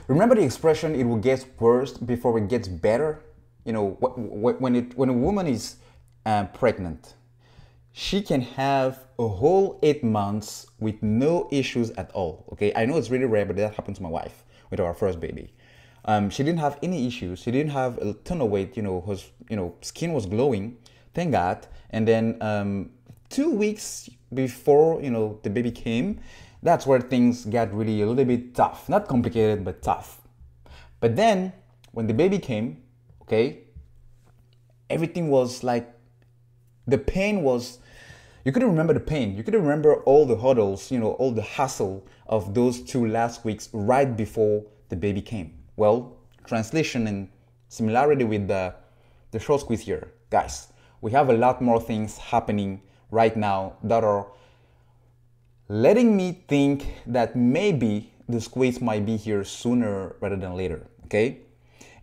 Remember the expression, it will get worse before it gets better? You know, when a woman is pregnant, she can have a whole 8 months with no issues at all. Okay, I know it's really rare, but that happened to my wife with our first baby. She didn't have any issues. She didn't have a ton of weight. Her skin was glowing, thank God. And then 2 weeks before the baby came, that's where things got really a little bit tough. Not complicated, but tough. But then when the baby came, okay, everything was like, the pain was, you couldn't remember the pain. You couldn't remember all the hurdles, all the hassle of those 2 last weeks right before the baby came. Well, translation and similarity with the short squeeze here. Guys, we have a lot more things happening right now that are letting me think that maybe the squeeze might be here sooner rather than later, okay?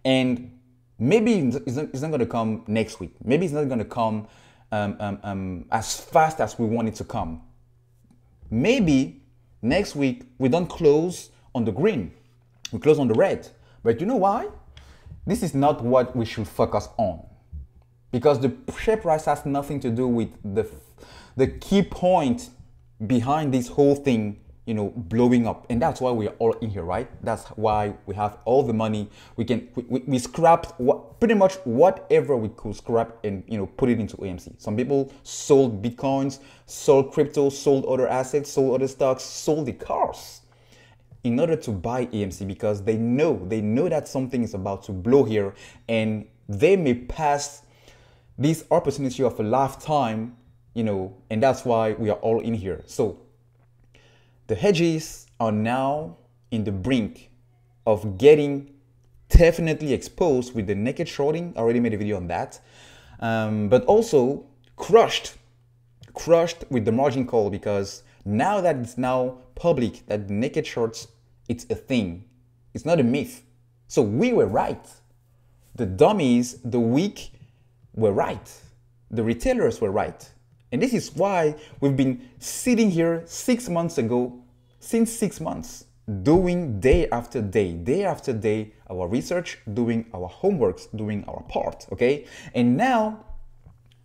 And maybe it's not going to come next week. Maybe it's not going to come as fast as we want it to come. Maybe next week we don't close on the green, we close on the red. But you know why? This is not what we should focus on, because the share price has nothing to do with the key point behind this whole thing, blowing up. And that's why we are all in here, right? That's why we have all the money. We scrapped pretty much whatever we could scrap and put it into AMC. Some people sold bitcoins, sold crypto, sold other assets, sold other stocks, sold the cars in order to buy AMC, because they know that something is about to blow here, and they may pass this opportunity of a lifetime, and that's why we are all in here. So the hedges are now in the brink of getting definitely exposed with the naked shorting. I already made a video on that, but also crushed with the margin call, because now that it's now public that the naked shorts, it's a thing. It's not a myth. So we were right. The dummies, the weak, were right. The retailers were right. And this is why we've been sitting here 6 months ago, since 6 months, doing day after day, our research, doing our homeworks, doing our part, okay? And now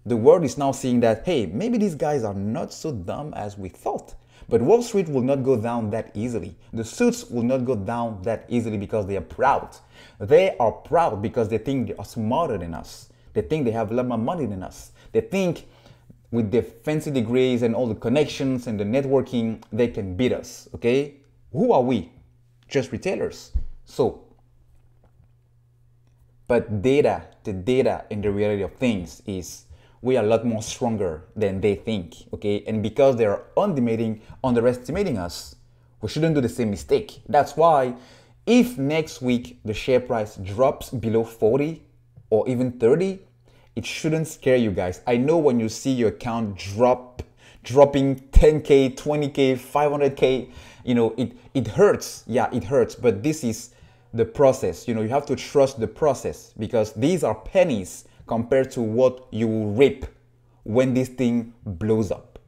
the world is now seeing that, hey, maybe these guys are not so dumb as we thought. But Wall Street will not go down that easily. The suits will not go down that easily, because they are proud. They are proud because they think they are smarter than us. They think they have a lot more money than us. They think with their fancy degrees and all the connections and the networking, they can beat us, okay? Who are we? Just retailers. So, but the data and the reality of things is we are a lot more stronger than they think, okay? And because they are underestimating us, we shouldn't do the same mistake. That's why if next week the share price drops below 40 or even 30, it shouldn't scare you guys. I know when you see your account dropping 10K, 20K, 500K, it hurts. Yeah, it hurts, but this is the process. You have to trust the process, because these are pennies compared to what you will reap when this thing blows up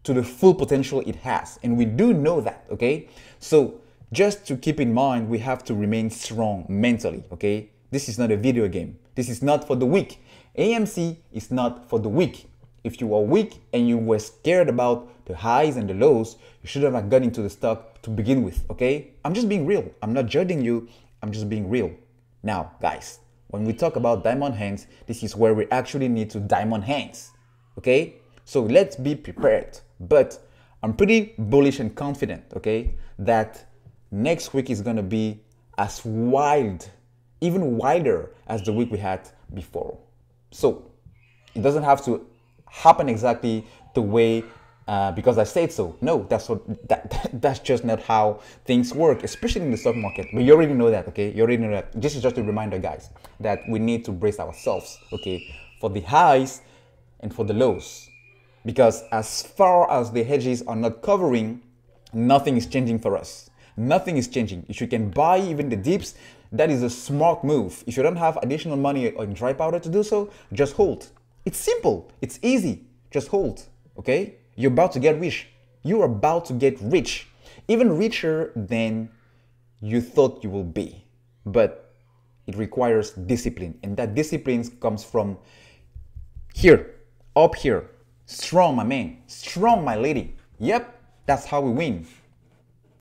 to the full potential it has. And we do know that, okay? So just to keep in mind, we have to remain strong mentally, okay? This is not a video game. This is not for the weak. AMC is not for the weak. If you are weak and you were scared about the highs and the lows, you shouldn't have gotten into the stock to begin with, okay? I'm just being real. I'm not judging you. I'm just being real. Now, guys, when we talk about diamond hands, this is where we actually need to diamond hands, okay? So let's be prepared. But I'm pretty bullish and confident, okay, that next week is going to be as wild, even wilder as the week we had before. So it doesn't have to happen exactly the way because I said so. No, that's just not how things work, especially in the stock market. But you already know that, okay? You already know that. This is just a reminder, guys, that we need to brace ourselves, okay, for the highs and for the lows. Because as far as the hedges are not covering, nothing is changing for us. Nothing is changing. If you can buy even the dips, that is a smart move. If you don't have additional money or dry powder to do so, just hold. It's simple. It's easy. Just hold, okay? You're about to get rich. You're about to get rich. Even richer than you thought you will be. But it requires discipline, and that discipline comes from here, up here. Strong, my man. Strong, my lady. Yep, that's how we win.